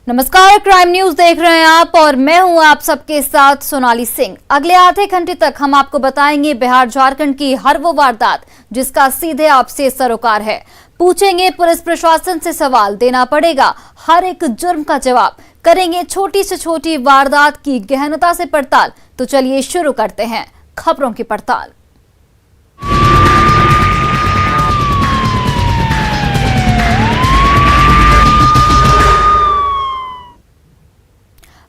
नमस्कार, crime news देख रहे हैं आप और मैं हूं आप सबके साथ सोनाली सिंह। अगले आधे घंटे तक हम आपको बताएंगे बिहार झारखंड की हर वो वारदात जिसका सीधे आपसे सरोकार है। पूछेंगे पुलिस प्रशासन से सवाल, देना पड़ेगा हर एक जुर्म का जवाब। करेंगे छोटी से छोटी वारदात की गहनता से पड़ताल। तो चलिए शुरू करते हैं खबरों की पड़ताल।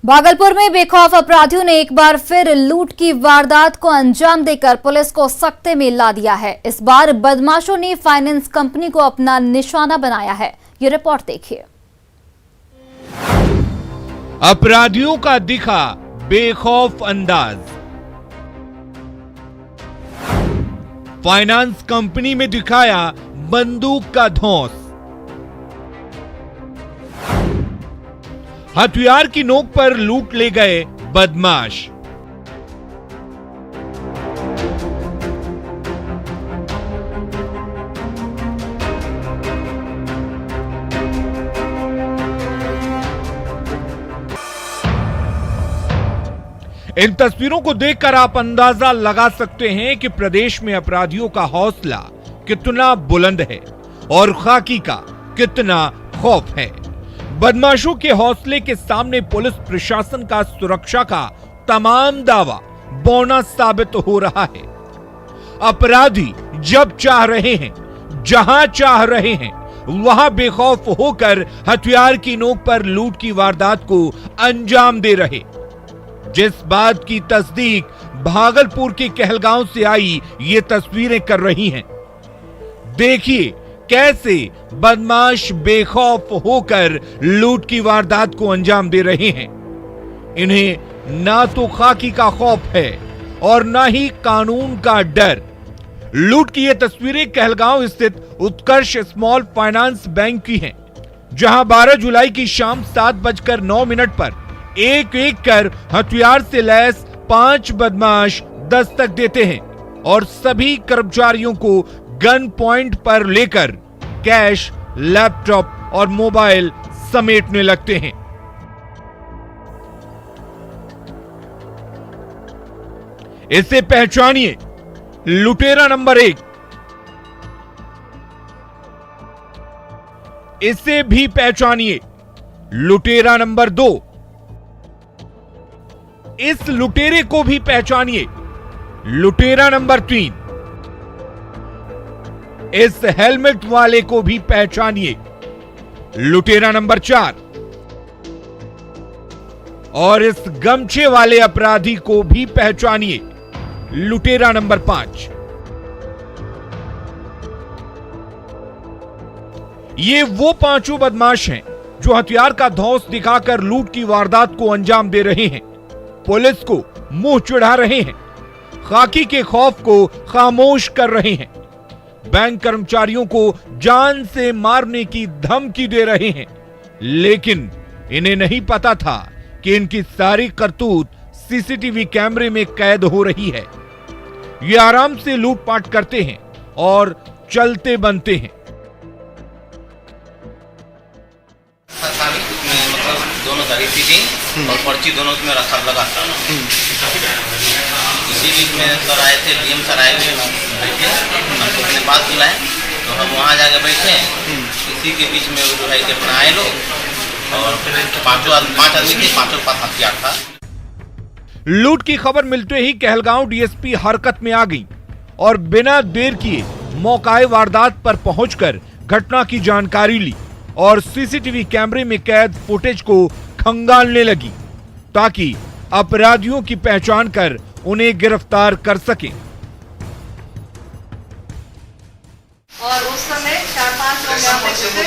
भागलपुर में बेखौफ अपराधियों ने एक बार फिर लूट की वारदात को अंजाम देकर पुलिस को सख्ते में ला दिया है। इस बार बदमाशों ने फाइनेंस कंपनी को अपना निशाना बनाया है। ये रिपोर्ट देखिए। अपराधियों का दिखा बेखौफ अंदाज। फाइनेंस कंपनी में दिखाया बंदूक का धौंस। हथियार की नोक पर लूट ले गए बदमाश। इन तस्वीरों को देखकर आप अंदाजा लगा सकते हैं कि प्रदेश में अपराधियों का हौसला कितना बुलंद है और खाकी का कितना खौफ है। बदमाशों के हौसले के सामने पुलिस प्रशासन का सुरक्षा का तमाम दावा बौना साबित हो रहा है। अपराधी जब चाह रहे हैं, जहां चाह रहे हैं, वहां बेखौफ होकर हथियार की नोक पर लूट की वारदात को अंजाम दे रहे। जिस बात की तस्दीक भागलपुर के कहलगांव से आई ये तस्वीरें कर रही हैं। देखिए कैसे बदमाश बेखौफ होकर लूट की वारदात को अंजाम दे रहे हैं। इन्हें ना तो खाकी का खौफ है और ना ही कानून का डर। लूट की ये तस्वीरें कहलगांव स्थित उत्कर्ष स्मॉल फाइनेंस बैंक की हैं, जहां 12 जुलाई की शाम 7:09 पर एक एक कर हथियार से लैस 5 बदमाश दस्तक देते हैं और सभी कर्मचारियों को गन पॉइंट पर लेकर कैश, लैपटॉप और मोबाइल समेटने लगते हैं। इसे पहचानिए, लुटेरा नंबर 1। इसे भी पहचानिए, लुटेरा नंबर 2। इस लुटेरे को भी पहचानिए, लुटेरा नंबर 3। इस हेलमेट वाले को भी पहचानिए, लुटेरा नंबर 4। और इस गमछे वाले अपराधी को भी पहचानिए, लुटेरा नंबर 5। ये वो 5 बदमाश हैं जो हथियार का धौंस दिखाकर लूट की वारदात को अंजाम दे रहे हैं, पुलिस को मुंह चिढ़ा रहे हैं, खाकी के खौफ को खामोश कर रहे हैं, बैंक कर्मचारियों को जान से मारने की धमकी दे रहे हैं। लेकिन इन्हें नहीं पता था कि इनकी सारी करतूत सीसीटीवी कैमरे में कैद हो रही है। ये आराम से लूटपाट करते हैं और चलते बनते हैं। दोनों गाड़ी सीटिंग और पर्ची दोनों में रखा लगा था। इसी बीच में सर आए थे, डीएम सर आए हुए बैठे, हमको अपने पास बुलाए तो हम वहाँ जाके बैठे। इसी के बीच में जो है कि अपना आए लोग और 5 आदमी थे, 5 पास हथियार था। लूट की खबर मिलते ही कहलगांव डीएसपी हरकत में आ गई और बिना देर किए मौकाए वारदात पर पहुंचकर घटना की जानकारी ली और सीसीटीवी कैमरे में कैद फुटेज को खंगालने लगी ताकि अपराधियों की पहचान कर उन्हें गिरफ्तार कर सके। और उस समय 4-5 लोग यहाँ पे थे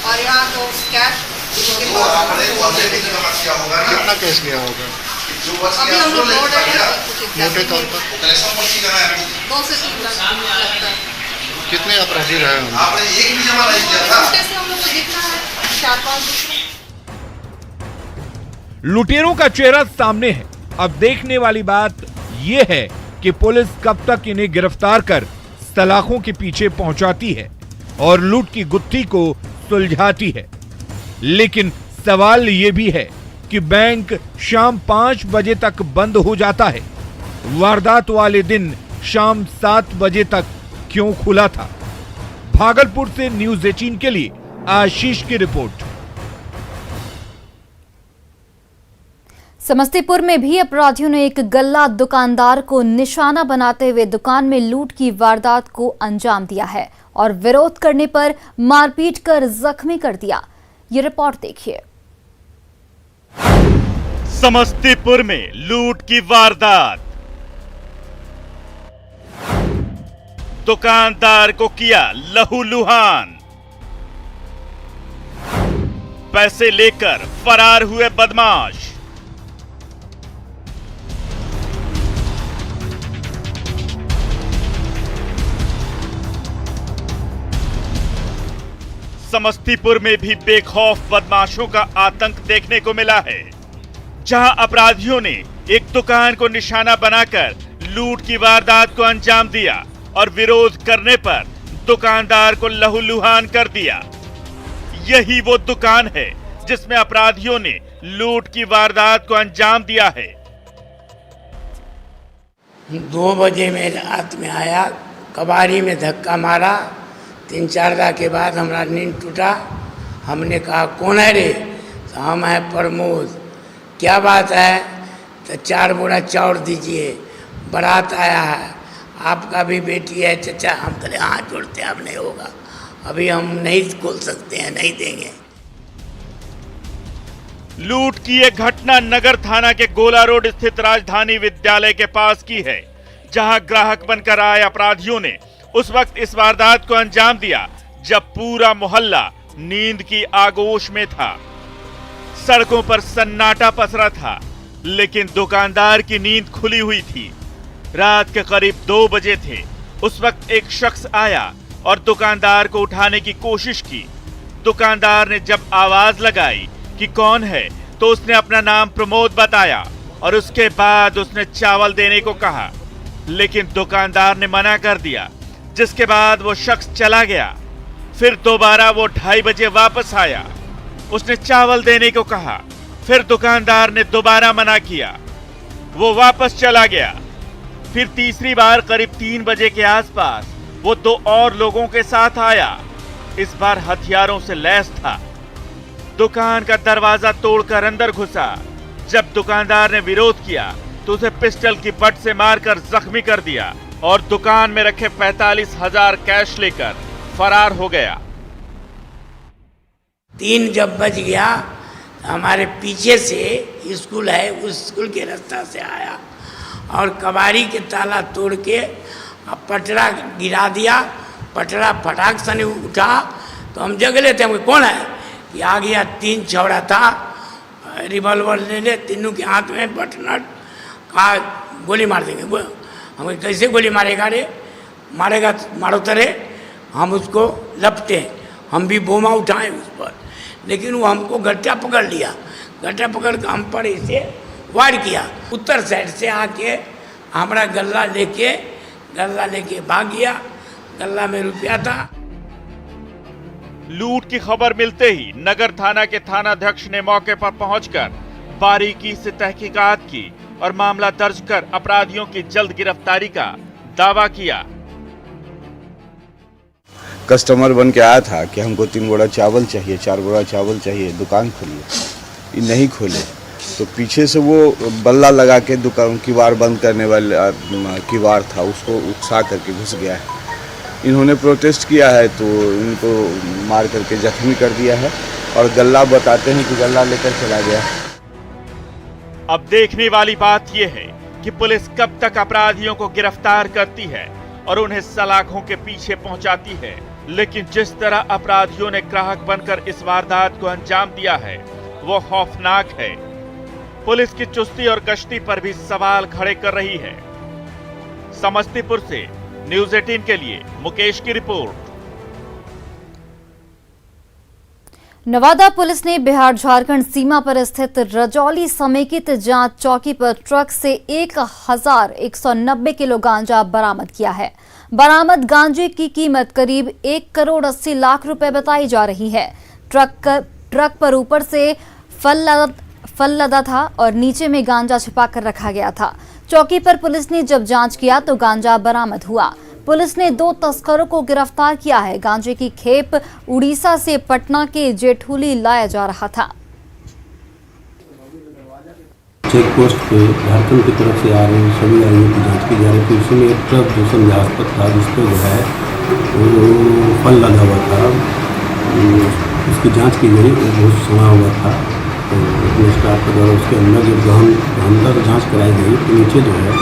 और यहाँ तो कैश कितना केस लिया होगा? अभी हम लोग लोड है मोटे तौर पर 2 से 3 लाख। कितने अपराधी रहे हैं? छोटे से हम लोग को दिख रहा है 4-5। लुटेरों का चेहरा सामने है। अब देखने वाली बात यह है कि पुलिस कब तक इन्हें गिरफ्तार कर सलाखों के पीछे पहुंचाती है और लूट की गुत्थी को सुलझाती है। लेकिन सवाल ये भी है कि बैंक शाम 5 बजे तक बंद हो जाता है, वारदात वाले दिन शाम 7 बजे तक क्यों खुला था? भागलपुर से न्यूज़ 18 के लिए आशीष की रिपोर्ट। समस्तीपुर में भी अपराधियों ने एक गल्ला दुकानदार को निशाना बनाते हुए दुकान में लूट की वारदात को अंजाम दिया है और विरोध करने पर मारपीट कर जख्मी कर दिया। ये रिपोर्ट देखिए। समस्तीपुर में लूट की वारदात, दुकानदार को किया लहूलुहान, पैसे लेकर फरार हुए बदमाश। समस्तीपुर में भी बेखौफ बदमाशों का आतंक देखने को मिला है, जहां अपराधियों ने एक दुकान को निशाना बनाकर लूट की वारदात को अंजाम दिया और विरोध करने पर दुकानदार को लहूलुहान कर दिया। यही वो दुकान है जिसमें अपराधियों ने लूट की वारदात को अंजाम दिया है। 2 बजे में रात में आया, कबाड़ी में धक्का मारा, 3-4 दा के बाद हमारा नींद टूटा। हमने कहा कौन है रे? तो हम हैं प्रमोद। क्या बात है? तो 4 बोरा चाउर दीजिए, बारात आया है, आपका भी बेटी है चचा। हम कहे हाथ जोड़ते हैं, अब नहीं होगा, अभी हम नहीं खोल सकते हैं, नहीं देंगे। लूट की यह घटना नगर थाना के गोला रोड स्थित राजधानी विद्यालय के पास की है, जहां ग्राहक बनकर आए अपराधियों ने उस वक्त इस वारदात को अंजाम दिया जब पूरा मोहल्ला नींद की आगोश में था। सड़कों पर सन्नाटा पसरा था, लेकिन दुकानदार की नींद खुली हुई थी। रात के करीब 2 बजे थे। उस वक्त एक शख्स आया और दुकानदार को उठाने की कोशिश की। दुकानदार ने जब आवाज लगाई कि कौन है, तो उसने अपना नाम प्रमोद बताया और उसके बाद उसने चावल देने को कहा, लेकिन दुकानदार ने मना कर दिया, जिसके बाद वो शख्स चला गया। फिर दोबारा वो 2:30 बजे वापस आया, उसने चावल देने को कहा, फिर दुकानदार ने दोबारा मना किया, वो वापस चला गया। फिर तीसरी बार करीब 3 बजे के आसपास वो 2 और लोगों के साथ आया, इस बार हथियारों से लैस था। दुकान का दरवाजा तोड़कर अंदर घुसा। जब दुकानदार ने विरोध किया तो उसे पिस्टल की बट से मारकर जख्मी कर दिया और दुकान में रखे 45,000 कैश लेकर फरार हो गया। 3 जब बज गया, हमारे पीछे से स्कूल है, उस स्कूल के रास्ता से आया और कबाड़ी के ताला तोड़ के पटरा गिरा दिया। पटरा फटाक से उठा तो हम जग लेते, हम कौन है? कि आ गया। 3 छौड़ा था, रिवॉल्वर ले ले, तीनों के हाथ में बटनट, कहा गोली मार देंगे। हम कैसे गोली मारेगा रे? मारेगा मारो तरे। हम उसको लपटे, हम भी बोमा उठाएं उस पर, लेकिन वो हमको गट्टा पकड़ लिया। गट्टा पकड़ कर हम पर इसे वार किया। उत्तर साइड से आके हमारा गल्ला लेके भाग गया। गल्ला में रुपया था। लूट की खबर मिलते ही नगर थाना के थानाध्यक्ष ने मौके पर पहुंचकर बारीकी से तहकीकात की और मामला दर्ज कर अपराधियों की जल्द गिरफ्तारी का दावा किया। कस्टमर बन के आया था कि हमको 3 बोरा चावल चाहिए, 4 बोरा चावल चाहिए, दुकान खोलिए। ये नहीं खोले तो पीछे से वो बल्ला लगा के दुकान किवाड़ बंद करने वाला किवाड़ था, उसको उकसा करके घुस गया है। इन्होंने प्रोटेस्ट किया है तो इनको मार करके जख्मी कर दिया है और गल्ला बताते हैं कि गल्ला लेकर चला गया। अब देखने वाली बात यह है कि पुलिस कब तक अपराधियों को गिरफ्तार करती है और उन्हें सलाखों के पीछे पहुंचाती है। लेकिन जिस तरह अपराधियों ने ग्राहक बनकर इस वारदात को अंजाम दिया है, वो खौफनाक है। पुलिस की चुस्ती और गश्ती पर भी सवाल खड़े कर रही है। समस्तीपुर से न्यूज़ 18 के लिए मुकेश की रिपोर्ट। नवादा पुलिस ने बिहार झारखंड सीमा पर स्थित रजौली समेकित जांच चौकी पर ट्रक से 1190 किलो गांजा बरामद किया है। बरामद गांजे की कीमत करीब 1 करोड़ 80 लाख रुपए बताई जा रही है। ट्रक ट्रक पर ऊपर से फल लदा था और नीचे में गांजा छिपा कर रखा गया था। चौकी पर पुलिस ने जब जांच किया तो गांजा बरामद हुआ। पुलिस ने 2 तस्करों को गिरफ्तार किया है। गांजे की खेप उड़ीसा से पटना के जेठूली लाया जा रहा था। चेक पोस्ट पे झारखंड की तरफ से आ रही सभी गाड़ियों की जांच की जा रही थी। उसमें एक ट्रक जो संदेहास्पद था जिस पर जो है वो फल लगा हुआ था, उसकी जांच की गई। वो बहुत सना हुआ था तो अपने स्टाफ के द्वारा उसके अंदर जब गहनता जाँच कराई गई तो नीचे जो है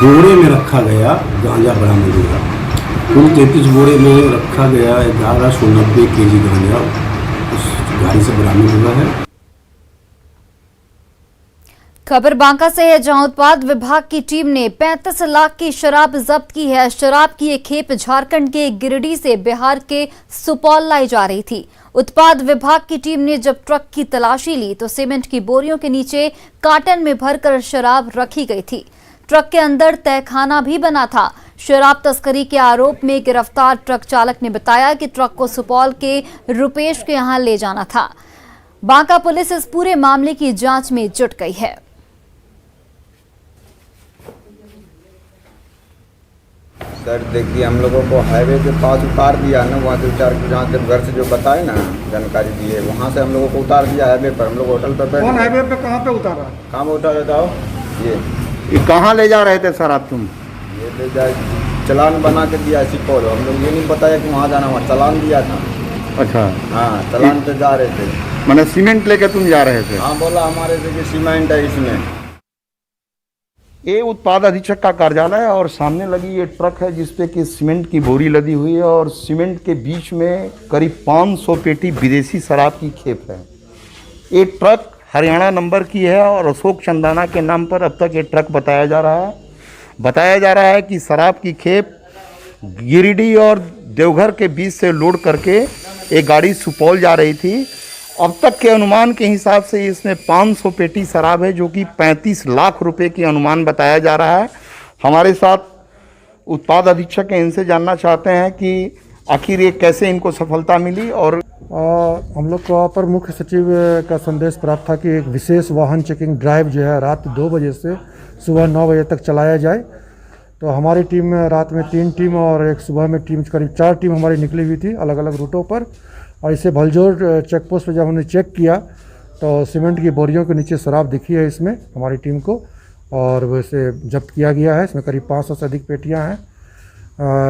बोरे में रखा गया गांजा बरामद हुआ। कुल 33 बोरे में रखा गया 1190 kg गांजा उस गाड़ी से बरामद हुआ है। खबर बांका से है, जहां उत्पाद विभाग की टीम ने 35 लाख की शराब जब्त की है। शराब की एक खेप झारखंड के गिरिडीह से बिहार के सुपौल लाई जा रही थी। उत्पाद विभाग की टीम ने जब ट्रक की तलाशी ली तो सीमेंट की बोरियों के नीचे कार्टन में भरकर शराब रखी गई थी। ट्रक के अंदर तहखाना भी बना था। शराब तस्करी के आरोप में गिरफ्तार ट्रक चालक ने बताया कि ट्रक को सुपौल के रुपेश के यहां ले जाना था। बांका पुलिस इस पूरे मामले की जांच में जुट गई है। सर देखिए, हम लोगों को हाईवे के पास उतार दिया ना, वहाँ से उतार के जहाँ जब घर से जो बताए ना जानकारी दी है, वहाँ से हम लोगों को उतार दिया हाईवे पर। हम लोग होटल पर बैठे। कौन हाईवे पे कहाँ पे उतारा? कहाँ पे उतार बताओ? ये कहाँ ले जा रहे थे सर आप? तुम ये ले जाए चलान बना के दिया सिपौल। हम लोग ये नहीं बताया कि वहाँ जाना, वहाँ चलान दिया था। अच्छा, हाँ, चलान पे जा रहे थे। मैंने सीमेंट लेके तुम जा रहे थे? हाँ, बोला हमारे से कि सीमेंट है इसमें। ये उत्पाद अधीक्षक का कार्यालय है और सामने लगी ये ट्रक है जिसपे कि सीमेंट की बोरी लदी हुई है और सीमेंट के बीच में करीब 500 पेटी विदेशी शराब की खेप है। ये ट्रक हरियाणा नंबर की है और अशोक चंदाना के नाम पर अब तक ये ट्रक बताया जा रहा है। बताया जा रहा है कि शराब की खेप गिरिडीह और देवघर के बीच से लोड करके एक गाड़ी सुपौल जा रही थी। अब तक के अनुमान के हिसाब से इसमें 500 पेटी शराब है जो कि 35 लाख रुपए की अनुमान बताया जा रहा है। हमारे साथ उत्पाद अधीक्षक हैं, इनसे जानना चाहते हैं कि आखिर ये कैसे इनको सफलता मिली। और हम लोग को अपर मुख्य सचिव का संदेश प्राप्त था कि एक विशेष वाहन चेकिंग ड्राइव जो है रात 2 बजे से सुबह 9 बजे तक चलाया जाए। तो हमारी टीम में रात में 3 टीम और एक सुबह में टीम, करीब 4 टीम हमारी निकली हुई थी अलग अलग रूटों पर। और इसे भलजोर चेक पोस्ट पर जब हमने चेक किया तो सीमेंट की बोरियों के नीचे शराब दिखी है इसमें हमारी टीम को, और वैसे जब्त किया गया है। इसमें करीब 500 से अधिक पेटियां हैं।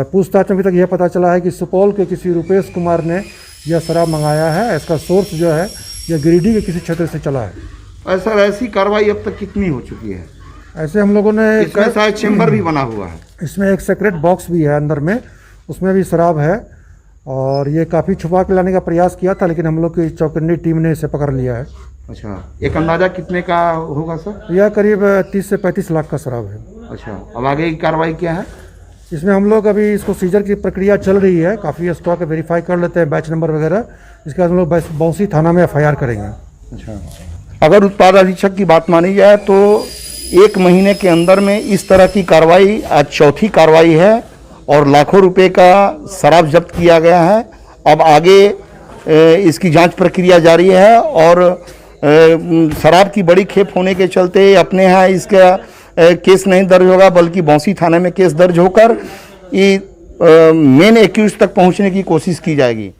पूछताछ में अभी तक यह पता चला है कि सुपौल के किसी रुपेश कुमार ने यह शराब मंगाया है। इसका सोर्स जो है यह गिरिडीह के किसी क्षेत्र से चला है। सर ऐसी कार्रवाई अब तक कितनी हो चुकी है? ऐसे हम लोगों ने इसमें शायद चेम्बर भी बना हुआ है। इसमें एक सेक्रेट बॉक्स भी है अंदर में, उसमें भी शराब है और ये काफ़ी छुपा के लाने का प्रयास किया था लेकिन हम लोग की चौकन्नी टीम ने इसे पकड़ लिया है। अच्छा, एक अंदाजा कितने का होगा सर? यह करीब 30 से 35 लाख का शराब है। अच्छा, अब आगे की कार्रवाई क्या है? इसमें हम लोग अभी इसको सीजर की प्रक्रिया चल रही है, काफ़ी स्टॉक वेरीफाई कर लेते हैं, बैच नंबर वगैरह। इसके बाद हम लोग बौंसी थाना में FIR करेंगे। अच्छा, अगर उत्पाद अधीक्षक की बात मानी जाए तो 1 महीने के अंदर में इस तरह की कार्रवाई आज चौथी कार्रवाई है और लाखों रुपए का शराब जब्त किया गया है। अब आगे इसकी जांच प्रक्रिया जारी है और शराब की बड़ी खेप होने के चलते अपने यहाँ इसका केस नहीं दर्ज होगा बल्कि बौंसी थाने में केस दर्ज होकर ये मेन एक्यूज तक पहुंचने की कोशिश की जाएगी।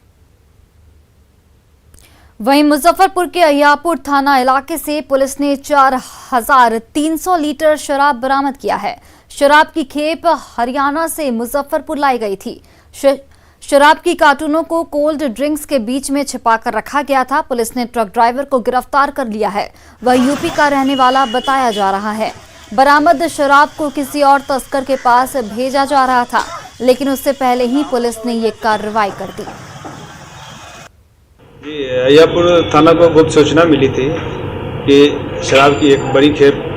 वहीं मुजफ्फरपुर के अय्यापुर थाना इलाके से पुलिस ने 4300 लीटर शराब बरामद किया है। शराब की खेप हरियाणा से मुजफ्फरपुर लाई गई थी। शराब की कार्टूनों को कोल्ड ड्रिंक्स के बीच में छिपाकर रखा गया था। पुलिस ने ट्रक ड्राइवर को गिरफ्तार कर लिया है। वह यूपी का रहने वाला बताया जा रहा है। बरामद शराब को किसी और तस्कर के पास भेजा जा रहा था लेकिन उससे पहले ही पुलिस ने ये कार्रवाई कर दी। जी, अय्यापुर थाना को गुप्त सूचना मिली थी कि शराब की एक बड़ी खेप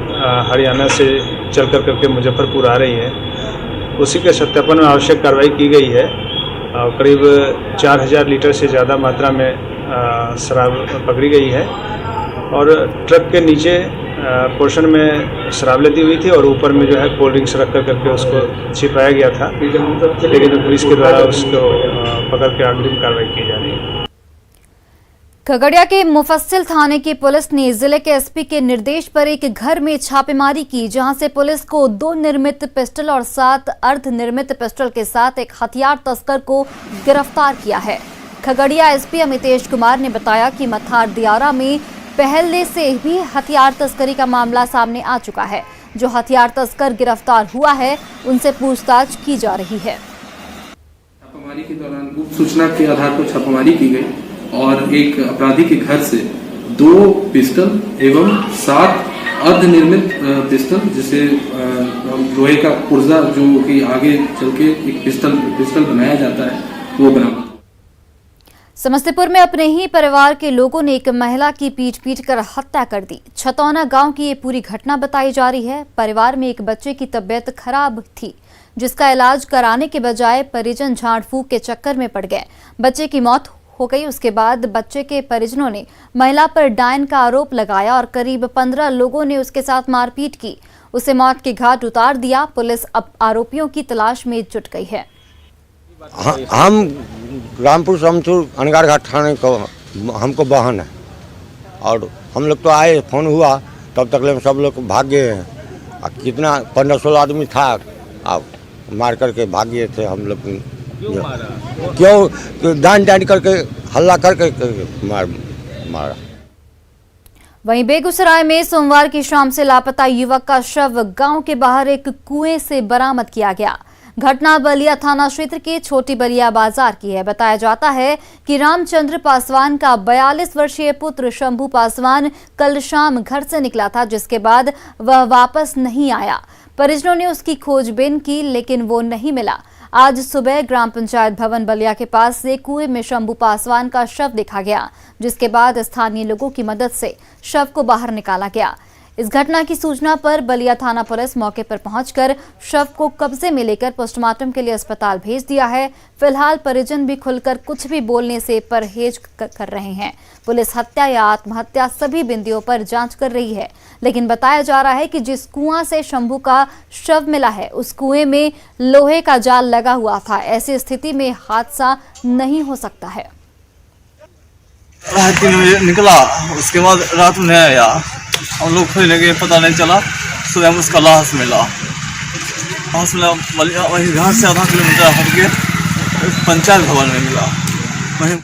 हरियाणा से चल करके मुजफ्फरपुर आ रही है। उसी के सत्यापन में आवश्यक कार्रवाई की गई है। करीब 4000 लीटर से ज़्यादा मात्रा में शराब पकड़ी गई है और ट्रक के नीचे पोर्शन में शराब लदी हुई थी और ऊपर में जो है कोल्ड ड्रिंक्स रख करके उसको छिपाया गया था, लेकिन पुलिस के द्वारा उसको पकड़ के अग्रिम कार्रवाई की जा रही है। खगड़िया के मुफस्सिल थाने की पुलिस ने जिले के एसपी के निर्देश पर एक घर में छापेमारी की, जहां से पुलिस को 2 निर्मित पिस्टल और 7 अर्धनिर्मित पिस्टल के साथ एक हथियार तस्कर को गिरफ्तार किया है। खगड़िया एसपी अमितेश कुमार ने बताया कि मथार दियारा में पहले से भी हथियार तस्करी का मामला सामने आ चुका है। जो हथियार तस्कर गिरफ्तार हुआ है उनसे पूछताछ की जा रही है। छापेमारी के दौरान गुप्त सूचना के आधार पर छापेमारी की गई और एक अपराधी के घर से 2 पिस्टल एवं 7 अर्धनिर्मित पिस्टल, जिसे लोहे का पुर्जा जो कि आगे चल के एक पिस्टल बनाया जाता है, वो बरामद। समस्तीपुर में अपने ही परिवार के लोगों ने एक महिला की पीट कर हत्या कर दी। छतौना गांव की ये पूरी घटना बताई जा रही है। परिवार में एक बच्चे की तबीयत खराब थी, जिसका इलाज कराने के बजाय परिजन झाड़ फूंक के चक्कर में पड़ गए। बच्चे की मौत हो गई। उसके बाद बच्चे के परिजनों ने महिला पर डायन का आरोप लगाया और करीब 15 लोगों ने उसके साथ मारपीट की। उसे मौत के घाट उतार दिया। पुलिस अब आरोपियों की तलाश में जुट गई है। हम रामपुर समचूर अनगार घाट थाने को हमको वाहन है और हम लोग तो आए, फोन हुआ, तब तक ले सब लोग भाग गए हैं। कितना 15-16 आदमी था, अब मार करके भाग गए थे हम लोग। क्यों डांड करके हल्ला करके मारा। वहीं बेगूसराय में सोमवार की शाम से लापता युवक का शव गांव के बाहर एक कुएं से बरामद किया गया। घटना बलिया थाना क्षेत्र के छोटी बलिया बाजार की है। बताया जाता है कि रामचंद्र पासवान का 42 वर्षीय पुत्र शंभू पासवान कल शाम घर से निकला था, जिसके बाद वह वापस नहीं आया। परिजनों ने उसकी खोजबीन की, लेकिन वो नहीं मिला। आज सुबह ग्राम पंचायत भवन बलिया के पास से कुएं में शंभू पासवान का शव देखा गया, जिसके बाद स्थानीय लोगों की मदद से शव को बाहर निकाला गया। इस घटना की सूचना पर बलिया थाना पुलिस मौके पर पहुंचकर शव को कब्जे में लेकर पोस्टमार्टम के लिए अस्पताल भेज दिया है। फिलहाल परिजन भी खुलकर कुछ भी बोलने से परहेज कर रहे हैं। पुलिस हत्या या आत्महत्या सभी बिंदुओं पर जांच कर रही है, लेकिन बताया जा रहा है कि जिस कुआं से शंभू का शव मिला है उस कुएं में लोहे का जाल लगा हुआ था। ऐसी स्थिति में हादसा नहीं हो सकता है। 3 बजे निकला, उसके बाद रात में नहीं आया। हम लोग खोजने गए, पता नहीं चला। सुबह में उसका लाश मिला। वही घर से आधा किलोमीटर हट के पंचायत भवन में मिला। वहीं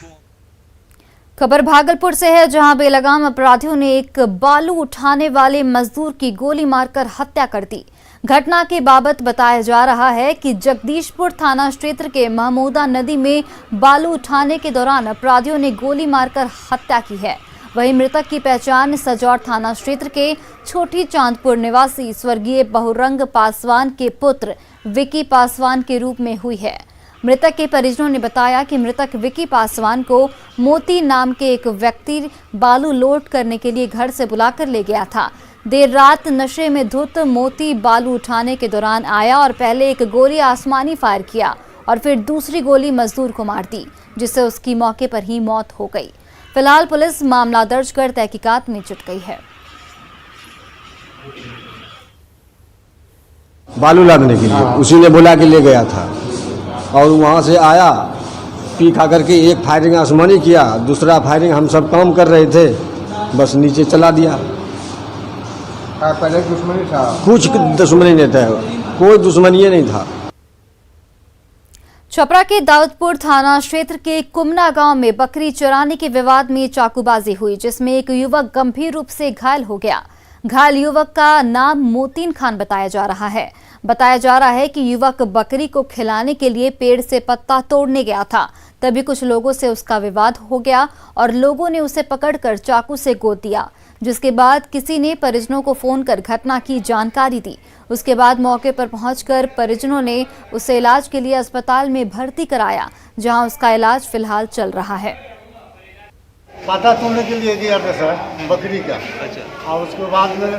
खबर भागलपुर से है, जहां बेलगाम अपराधियों ने एक बालू उठाने वाले मजदूर की गोली मारकर हत्या कर दी। घटना के बाबत बताया जा रहा है कि जगदीशपुर थाना क्षेत्र के महमूदा नदी में बालू उठाने के दौरान अपराधियों ने गोली मारकर हत्या की है। वहीं मृतक की पहचान सजौर थाना क्षेत्र के छोटी चांदपुर निवासी स्वर्गीय बहुरंग पासवान के पुत्र विकी पासवान के रूप में हुई है। मृतक के परिजनों ने बताया कि मृतक विकी पासवान को मोती नाम के एक व्यक्ति बालू लोड करने के लिए घर से बुलाकर ले गया था। देर रात नशे में धुत मोती बालू उठाने के दौरान आया और पहले एक गोली आसमानी फायर किया और फिर दूसरी गोली मजदूर को मार दी, जिससे उसकी मौके पर ही मौत हो गई। फिलहाल पुलिस मामला दर्ज कर तहकीकात में जुट गई है। बालू लादने के लिए उसी ने बुला के ले गया था और वहाँ से आया, पी खा करके एक फायरिंग आसमानी किया, दूसरा फायरिंग हम सब काम कर रहे थे, बस नीचे चला दिया। पहले दुश्मनी था? कुछ दुश्मनी नहीं था, कोई दुश्मनी नहीं था। छपरा के दाऊदपुर थाना क्षेत्र के कुमना गांव में बकरी चराने के विवाद में चाकूबाजी हुई, जिसमें एक युवक गंभीर रूप से घायल हो गया। घायल युवक का नाम मोतीन खान बताया जा रहा है। बताया जा रहा है कि युवक बकरी को खिलाने के लिए पेड़ से पत्ता तोड़ने गया था, तभी कुछ लोगों से उसका विवाद हो गया और लोगों ने उसे पकड़कर चाकू से गोद दिया, जिसके बाद किसी ने परिजनों को फोन कर घटना की जानकारी दी। उसके बाद मौके पर पहुंचकर परिजनों ने उसे इलाज के लिए अस्पताल में भर्ती कराया, जहां उसका इलाज फिलहाल चल रहा है। पता तोड़ने के लिए गया था सर, बकरी का। अच्छा। और उसके बाद में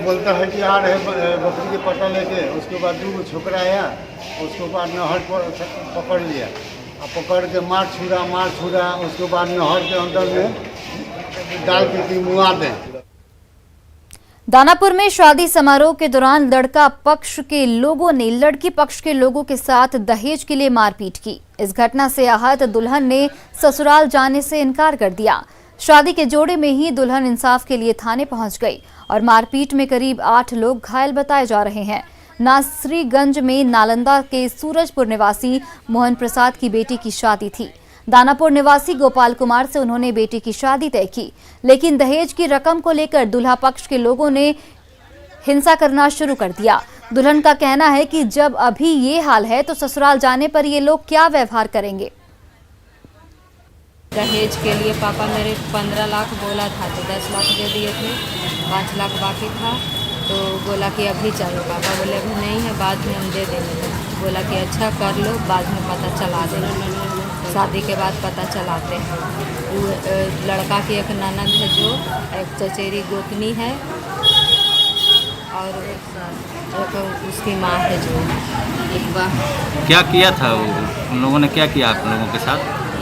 बोलता है कि आ रहे बकरी के पटा लेके। उसके बाद 2 छोकरा आया, उसके बाद नहर पर पकड़ लिया और पकड़ के मार छुड़ा। उसके बाद नहर के अंदर में डाल के मुआ दें। दानापुर में शादी समारोह के दौरान लड़का पक्ष के लोगों ने लड़की पक्ष के लोगों के साथ दहेज के लिए मारपीट की। इस घटना से आहत दुल्हन ने ससुराल जाने से इनकार कर दिया। शादी के जोड़े में ही दुल्हन इंसाफ के लिए थाने पहुंच गई और मारपीट में करीब 8 लोग घायल बताए जा रहे हैं। नासरीगंज में नालंदा के सूरजपुर निवासी मोहन प्रसाद की बेटी की शादी थी। दानापुर निवासी गोपाल कुमार से उन्होंने बेटी की शादी तय की, लेकिन दहेज की रकम को लेकर दूल्हा पक्ष के लोगों ने हिंसा करना शुरू कर दिया। दुल्हन का कहना है कि जब अभी ये हाल है तो ससुराल जाने पर ये लोग क्या व्यवहार करेंगे। दहेज के लिए पापा मेरे 15 लाख बोला था तो 10 लाख दे दिए थे, 5 लाख बाकी था तो बोला कि अभी चाहिए। पापा बोले अभी नहीं है, बाद में हम दे देंगे। बोला कि अच्छा कर लो, बाद में पता चला देना। शादी के बाद पता चलाते हैं। लड़का की एक ननद है जो एक चचेरी गोतनी है और एक उसकी माँ है जो क्या किया था वो उन लोगों ने, क्या किया आप लोगों के साथ?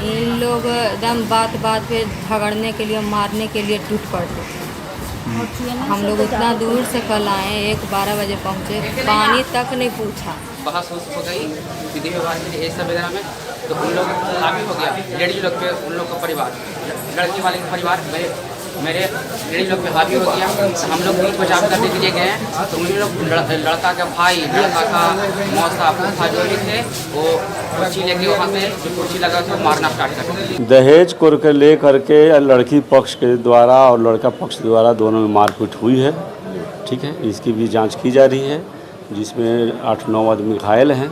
इन लोग एकदम बात पे झगड़ने के लिए, मारने के लिए टूट पड़ते थे। हम लोग उतना दूर से कल आए, 1-12 बजे पहुँचे, पानी तक नहीं पूछा। बहस हो गई विधि व्यवहार के लिए सब वगैरह में, तो उन लोग हावी हो गया। लेडीज लोग पे उन लोग का परिवार, लड़की वाले का परिवार मेरे लेडीज लोग पे हावी हो गया। हम लोग बीच बचाव करने के लिए गए तो उन लोग लड़का का भाई, लड़का का मौसा फूफा जो भी थे वो कुर्सी लेके वहाँ से जो कुर्सी लगा तो मारना स्टार्ट कर दिया। दहेज को लेकर के लड़की पक्ष के द्वारा और लड़का पक्ष द्वारा दोनों में मारपीट हुई है। ठीक है, इसकी भी जांच की जा रही है, जिसमें 8-9 आदमी घायल हैं।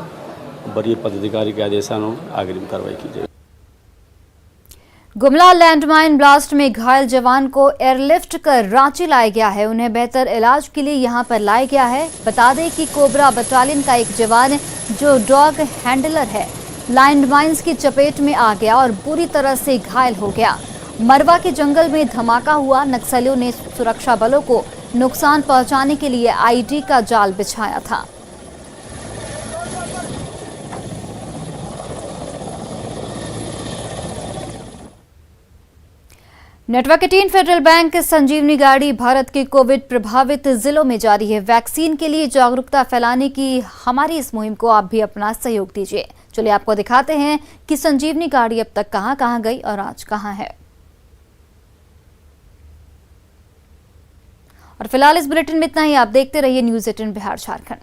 वरीय पदाधिकारी के आदेशानुसार अग्रिम कार्रवाई की जाएगी। गुमला लैंडमाइन ब्लास्ट में घायल जवान को एयरलिफ्ट कर रांची लाया गया है। उन्हें बेहतर इलाज के लिए यहां पर लाया गया है। बता दें कि कोबरा बटालियन का एक जवान जो डॉग हैंडलर है, लैंडमाइंस की चपेट में आ गया और बुरी तरह से घायल हो गया। मरवा के जंगल में धमाका हुआ। नक्सलियों ने सुरक्षा बलों को नुकसान पहुंचाने के लिए आईडी का जाल बिछाया था। नेटवर्क 18 फेडरल बैंक संजीवनी गाड़ी भारत के कोविड प्रभावित जिलों में जारी है। वैक्सीन के लिए जागरूकता फैलाने की हमारी इस मुहिम को आप भी अपना सहयोग दीजिए। चलिए आपको दिखाते हैं कि संजीवनी गाड़ी अब तक कहां गई और आज कहां है। और फिलहाल इस बुलेटिन में इतना ही। आप देखते रहिए न्यूज़ 18 बिहार झारखंड।